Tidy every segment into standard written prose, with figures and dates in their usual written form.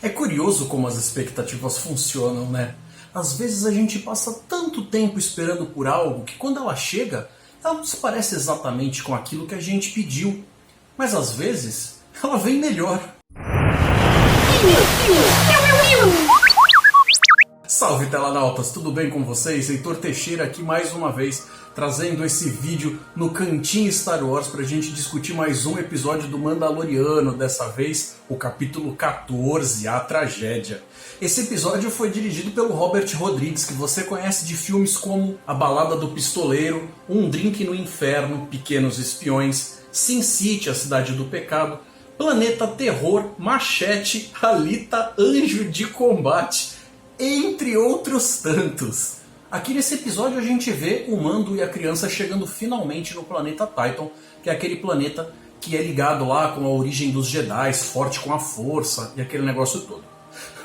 É curioso como as expectativas funcionam, né? Às vezes a gente passa tanto tempo esperando por algo que quando ela chega, ela não se parece exatamente com aquilo que a gente pediu. Mas às vezes, ela vem melhor. Salve telanautas, tudo bem com vocês? Heitor Teixeira aqui mais uma vez, trazendo esse vídeo no Cantinho Star Wars pra gente discutir mais um episódio do Mandaloriano, dessa vez o capítulo 14, A Tragédia. Esse episódio foi dirigido pelo Robert Rodrigues, que você conhece de filmes como A Balada do Pistoleiro, Um Drink no Inferno, Pequenos Espiões, Sin City, A Cidade do Pecado, Planeta Terror, Machete, Alita, Anjo de Combate, entre outros tantos. Aqui nesse episódio a gente vê o Mando e a criança chegando finalmente no planeta Tython, que é aquele planeta que é ligado lá com a origem dos Jedi, forte com a força e aquele negócio todo.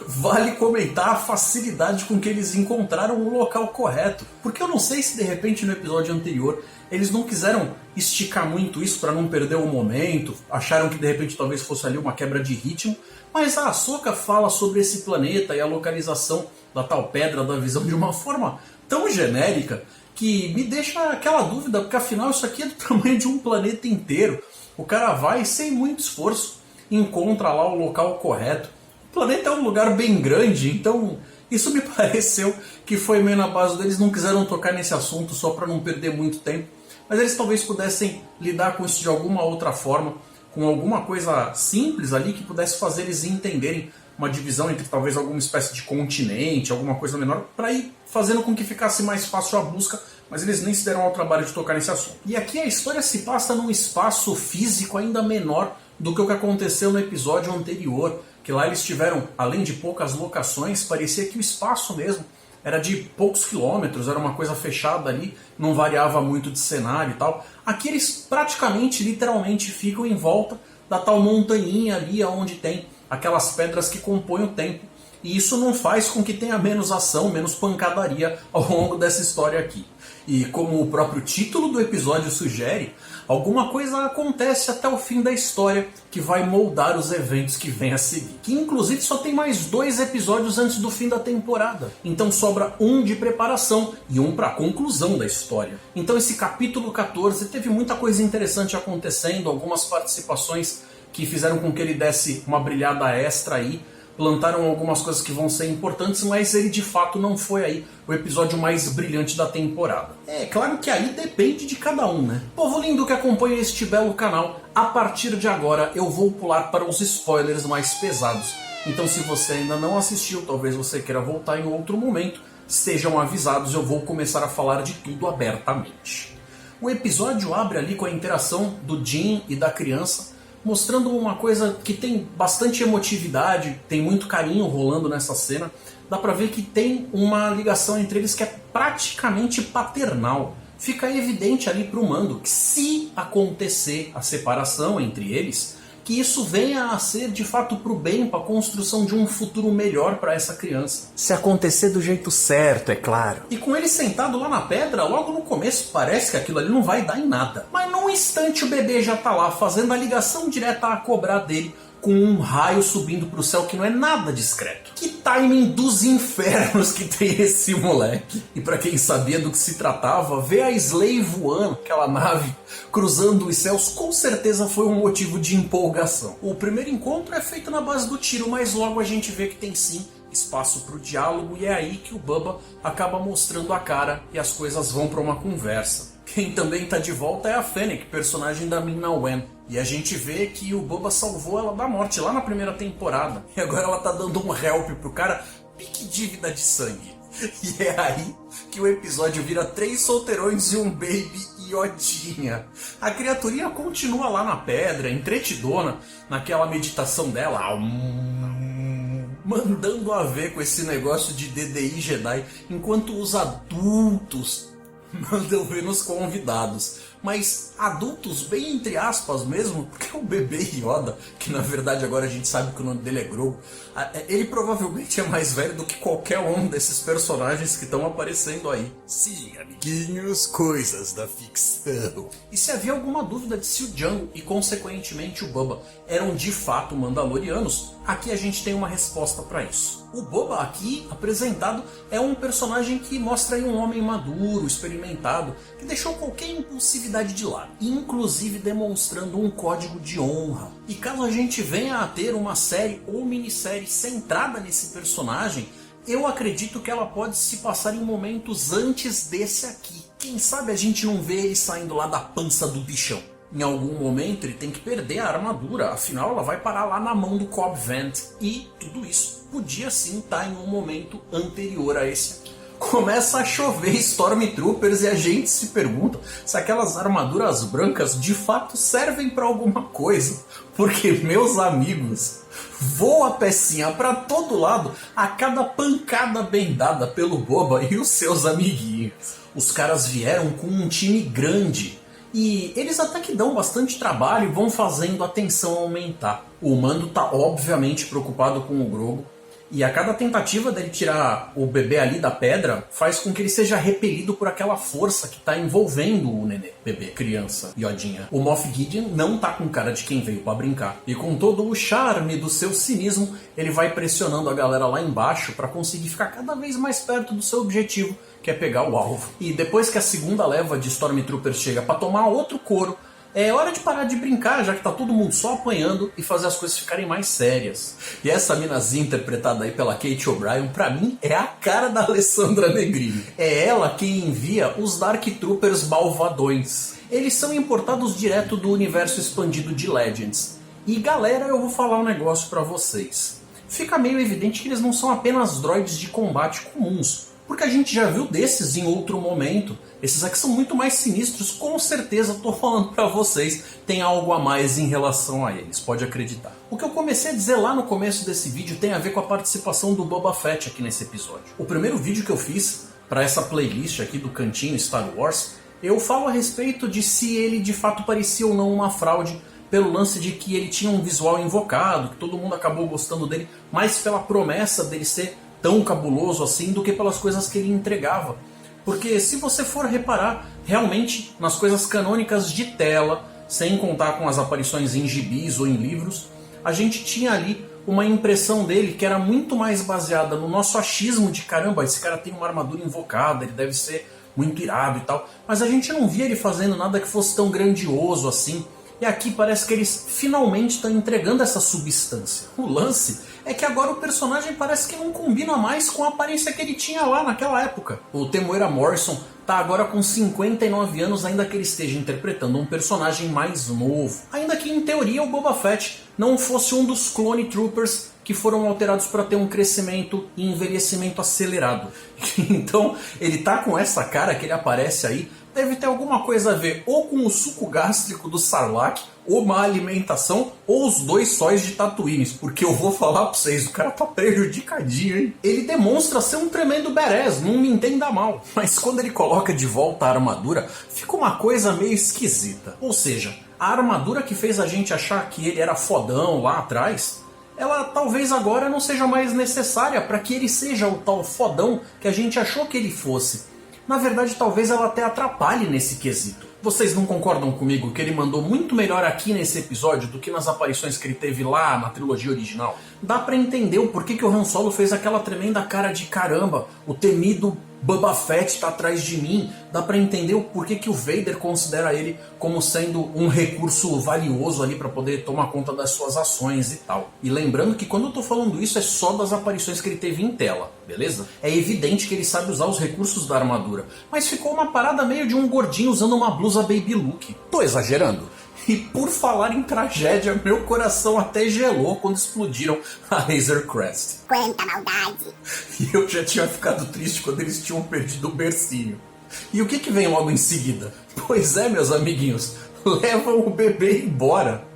Vale comentar a facilidade com que eles encontraram o local correto, porque eu não sei se de repente no episódio anterior eles não quiseram esticar muito isso para não perder o momento, acharam que de repente talvez fosse ali uma quebra de ritmo, mas a Ahsoka fala sobre esse planeta e a localização da tal Pedra da Visão de uma forma tão genérica que me deixa aquela dúvida, porque afinal isso aqui é do tamanho de um planeta inteiro. O cara vai sem muito esforço, encontra lá o local correto. O planeta é um lugar bem grande, então isso me pareceu que foi meio na base deles, não quiseram tocar nesse assunto só para não perder muito tempo. Mas eles talvez pudessem lidar com isso de alguma outra forma, com alguma coisa simples ali que pudesse fazer eles entenderem uma divisão entre talvez alguma espécie de continente, alguma coisa menor, para ir fazendo com que ficasse mais fácil a busca, mas eles nem se deram ao trabalho de tocar nesse assunto. E aqui a história se passa num espaço físico ainda menor do que o que aconteceu no episódio anterior, que lá eles tiveram, além de poucas locações, parecia que o espaço mesmo era de poucos quilômetros, era uma coisa fechada ali, não variava muito de cenário e tal. Aqui eles praticamente, literalmente, ficam em volta da tal montanhinha ali onde tem aquelas pedras que compõem o templo. E isso não faz com que tenha menos ação, menos pancadaria ao longo dessa história aqui. E como o próprio título do episódio sugere, alguma coisa acontece até o fim da história que vai moldar os eventos que vêm a seguir. Que inclusive só tem mais 2 episódios antes do fim da temporada. Então sobra um de preparação e um para a conclusão da história. Então esse capítulo 14 teve muita coisa interessante acontecendo, algumas participações que fizeram com que ele desse uma brilhada extra aí, plantaram algumas coisas que vão ser importantes, mas ele de fato não foi aí o episódio mais brilhante da temporada. É claro que aí depende de cada um, né? Povo lindo que acompanha este belo canal, a partir de agora eu vou pular para os spoilers mais pesados. Então se você ainda não assistiu, talvez você queira voltar em outro momento, sejam avisados, eu vou começar a falar de tudo abertamente. O episódio abre ali com a interação do Din e da criança, mostrando uma coisa que tem bastante emotividade, tem muito carinho rolando nessa cena. Dá pra ver que tem uma ligação entre eles que é praticamente paternal. Fica evidente ali pro Mando que se acontecer a separação entre eles, que isso venha a ser de fato pro bem, para a construção de um futuro melhor para essa criança. Se acontecer do jeito certo, é claro. E com ele sentado lá na pedra, logo no começo parece que aquilo ali não vai dar em nada. Mas num instante o bebê já tá lá fazendo a ligação direta a cobrar dele, com um raio subindo pro céu que não é nada discreto. Que timing dos infernos que tem esse moleque. E pra quem sabia do que se tratava, ver a Slave One, aquela nave, cruzando os céus, com certeza foi um motivo de empolgação. O primeiro encontro é feito na base do tiro, mas logo a gente vê que tem sim espaço pro diálogo, e é aí que o Bubba acaba mostrando a cara e as coisas vão pra uma conversa. Quem também tá de volta é a Fennec, personagem da Ming-Na Wen. E a gente vê que o Bubba salvou ela da morte lá na primeira temporada. E agora ela tá dando um help pro cara, pique dívida de sangue. E é aí que o episódio vira 3 solteirões e um baby Yodinha. A criaturinha continua lá na pedra, entretidona, naquela meditação dela, mandando a ver com esse negócio de DDI Jedi, enquanto os adultos mandam ver nos convidados. mas adultos bem entre aspas mesmo, porque o bebê Yoda, que na verdade agora a gente sabe que o nome dele é Grogu, ele provavelmente é mais velho do que qualquer um desses personagens que estão aparecendo aí. Sim, amiguinhos, coisas da ficção. E se havia alguma dúvida de se o Jango e consequentemente o Boba eram de fato Mandalorianos, aqui a gente tem uma resposta para isso. O Boba aqui apresentado é um personagem que mostra aí um homem maduro, experimentado, que deixou qualquer impulsividade de lado, inclusive demonstrando um código de honra. E caso a gente venha a ter uma série ou minissérie centrada nesse personagem, eu acredito que ela pode se passar em momentos antes desse aqui. Quem sabe a gente não vê ele saindo lá da pança do bichão. Em algum momento ele tem que perder a armadura, afinal ela vai parar lá na mão do Cobb Vanth. E tudo isso podia sim estar em um momento anterior a esse aqui. Começa a chover Stormtroopers e a gente se pergunta se aquelas armaduras brancas de fato servem para alguma coisa. Porque, meus amigos, voa a pecinha para todo lado a cada pancada bem dada pelo Boba e os seus amiguinhos. Os caras vieram com um time grande. E eles até que dão bastante trabalho e vão fazendo a tensão aumentar. O Mando tá obviamente preocupado com o Grogu. E a cada tentativa dele tirar o bebê ali da pedra faz com que ele seja repelido por aquela força que tá envolvendo o nenê, bebê, criança, Yodinha. O Moff Gideon não tá com cara de quem veio pra brincar. E com todo o charme do seu cinismo, ele vai pressionando a galera lá embaixo pra conseguir ficar cada vez mais perto do seu objetivo, que é pegar o alvo. E depois que a segunda leva de Stormtroopers chega pra tomar outro couro, é hora de parar de brincar, já que tá todo mundo só apanhando, e fazer as coisas ficarem mais sérias. E essa minazinha interpretada aí pela Kate O'Brien, pra mim, é a cara da Alessandra Negrini. É ela quem envia os Dark Troopers malvadões. Eles são importados direto do universo expandido de Legends. E galera, eu vou falar um negócio pra vocês. Fica meio evidente que eles não são apenas droids de combate comuns, porque a gente já viu desses em outro momento. Esses aqui são muito mais sinistros, com certeza, tô falando pra vocês, tem algo a mais em relação a eles, pode acreditar. O que eu comecei a dizer lá no começo desse vídeo tem a ver com a participação do Boba Fett aqui nesse episódio. O primeiro vídeo que eu fiz para essa playlist aqui do Cantinho Star Wars, eu falo a respeito de se ele de fato parecia ou não uma fraude, pelo lance de que ele tinha um visual invocado, que todo mundo acabou gostando dele, mais pela promessa dele ser tão cabuloso assim do que pelas coisas que ele entregava. Porque se você for reparar realmente nas coisas canônicas de tela, sem contar com as aparições em gibis ou em livros, a gente tinha ali uma impressão dele que era muito mais baseada no nosso achismo de caramba, esse cara tem uma armadura invocada, ele deve ser muito irado e tal, mas a gente não via ele fazendo nada que fosse tão grandioso assim. E aqui parece que eles finalmente estão entregando essa substância. O lance é que agora o personagem parece que não combina mais com a aparência que ele tinha lá naquela época. O Temuera Morrison tá agora com 59 anos, ainda que ele esteja interpretando um personagem mais novo. Ainda que em teoria o Boba Fett não fosse um dos Clone Troopers que foram alterados para ter um crescimento e envelhecimento acelerado. Então ele tá com essa cara que ele aparece aí, deve ter alguma coisa a ver ou com o suco gástrico do Sarlacc, ou má alimentação, ou os dois sóis de Tatooine, porque eu vou falar pra vocês, o cara tá prejudicadinho, hein? Ele demonstra ser um tremendo badass, não me entenda mal, mas quando ele coloca de volta a armadura, fica uma coisa meio esquisita. Ou seja, a armadura que fez a gente achar que ele era fodão lá atrás, ela talvez agora não seja mais necessária para que ele seja o tal fodão que a gente achou que ele fosse. Na verdade, talvez ela até atrapalhe nesse quesito. Vocês não concordam comigo que ele mandou muito melhor aqui nesse episódio do que nas aparições que ele teve lá na trilogia original? Dá pra entender o porquê que o Han Solo fez aquela tremenda cara de caramba, o temido Boba Fett tá atrás de mim. Dá pra entender o porquê que o Vader considera ele como sendo um recurso valioso ali pra poder tomar conta das suas ações e tal. E lembrando que quando eu tô falando isso é só das aparições que ele teve em tela, beleza? É evidente que ele sabe usar os recursos da armadura, mas ficou uma parada meio de um gordinho usando uma blusa baby look. Tô exagerando? E por falar em tragédia, meu coração até gelou quando explodiram a Razor Crest. Quanta maldade! E eu já tinha ficado triste quando eles tinham perdido o bercinho. E o que vem logo em seguida? Pois é, meus amiguinhos, levam o bebê embora.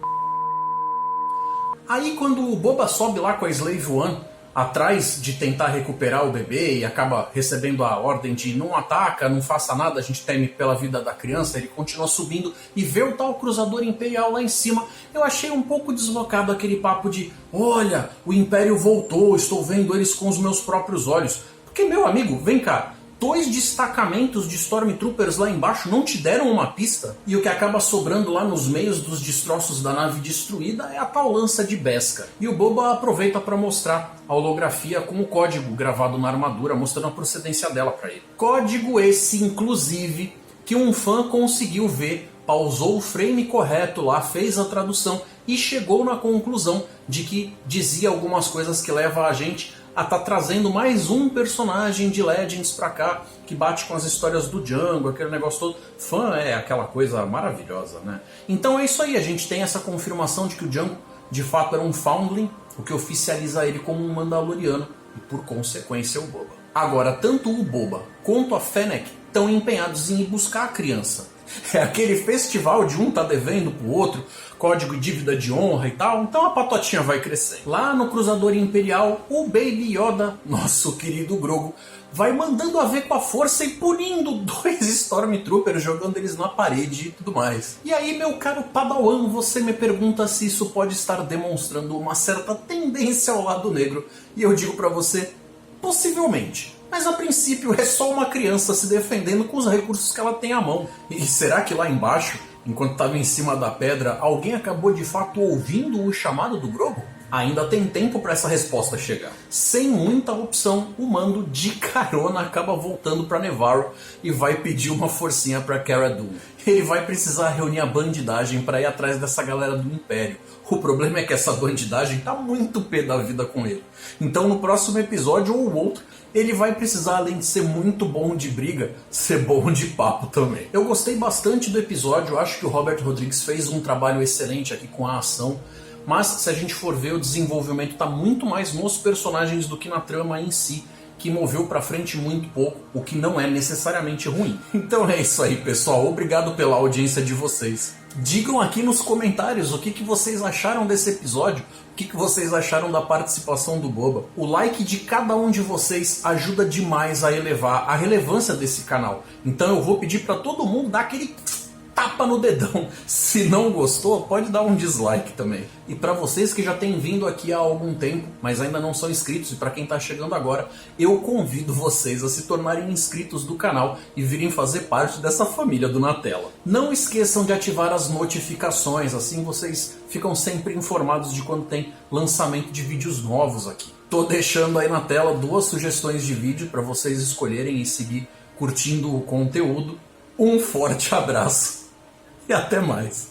Aí quando o Boba sobe lá com a Slave One, atrás de tentar recuperar o bebê e acaba recebendo a ordem de não ataca, não faça nada, a gente teme pela vida da criança. Ele continua subindo e vê o tal cruzador imperial lá em cima. Eu achei um pouco deslocado aquele papo de olha, o Império voltou, estou vendo eles com os meus próprios olhos. Porque, meu amigo, vem cá, 2 destacamentos de Stormtroopers lá embaixo não te deram uma pista? E o que acaba sobrando lá nos meios dos destroços da nave destruída é a tal lança de Beskar. E o Boba aproveita para mostrar a holografia com o código gravado na armadura, mostrando a procedência dela para ele. Código esse, inclusive, que um fã conseguiu ver, pausou o frame correto lá, fez a tradução e chegou na conclusão de que dizia algumas coisas que levam a gente a tá trazendo mais um personagem de Legends pra cá, que bate com as histórias do Django, aquele negócio todo. Fã é aquela coisa maravilhosa, né? Então é isso aí, a gente tem essa confirmação de que o Django de fato era um Foundling, o que oficializa ele como um Mandaloriano e por consequência o Boba. Agora, tanto o Boba quanto a Fennec estão empenhados em ir buscar a criança. É aquele festival de um tá devendo pro outro, código e dívida de honra e tal, então a patotinha vai crescer. Lá no Cruzador Imperial, o Baby Yoda, nosso querido Grogu, vai mandando a ver com a força e punindo 2 Stormtroopers, jogando eles na parede e tudo mais. E aí, meu caro Padawan, você me pergunta se isso pode estar demonstrando uma certa tendência ao lado negro, e eu digo pra você, possivelmente. Mas a princípio é só uma criança se defendendo com os recursos que ela tem à mão. E será que lá embaixo, enquanto estava em cima da pedra, alguém acabou de fato ouvindo o chamado do Grogu? Ainda tem tempo para essa resposta chegar. Sem muita opção, o Mando de carona acaba voltando para Nevarro e vai pedir uma forcinha para Cara Dune. Ele vai precisar reunir a bandidagem para ir atrás dessa galera do Império. O problema é que essa bandidagem tá muito pé da vida com ele. Então no próximo episódio ou outro, ele vai precisar, além de ser muito bom de briga, ser bom de papo também. Eu gostei bastante do episódio, acho que o Robert Rodrigues fez um trabalho excelente aqui com a ação, mas se a gente for ver, o desenvolvimento está muito mais nos personagens do que na trama em si, que moveu pra frente muito pouco, o que não é necessariamente ruim. Então é isso aí, pessoal. Obrigado pela audiência de vocês. Digam aqui nos comentários o que vocês acharam desse episódio, o que vocês acharam da participação do Boba. O like de cada um de vocês ajuda demais a elevar a relevância desse canal. Então eu vou pedir para todo mundo dar aquele tapa no dedão. Se não gostou, pode dar um dislike também. E para vocês que já têm vindo aqui há algum tempo, mas ainda não são inscritos, e para quem está chegando agora, eu convido vocês a se tornarem inscritos do canal e virem fazer parte dessa família do Natela. Não esqueçam de ativar as notificações, assim vocês ficam sempre informados de quando tem lançamento de vídeos novos aqui. Tô deixando aí na tela 2 sugestões de vídeo para vocês escolherem e seguir curtindo o conteúdo. Um forte abraço e até mais.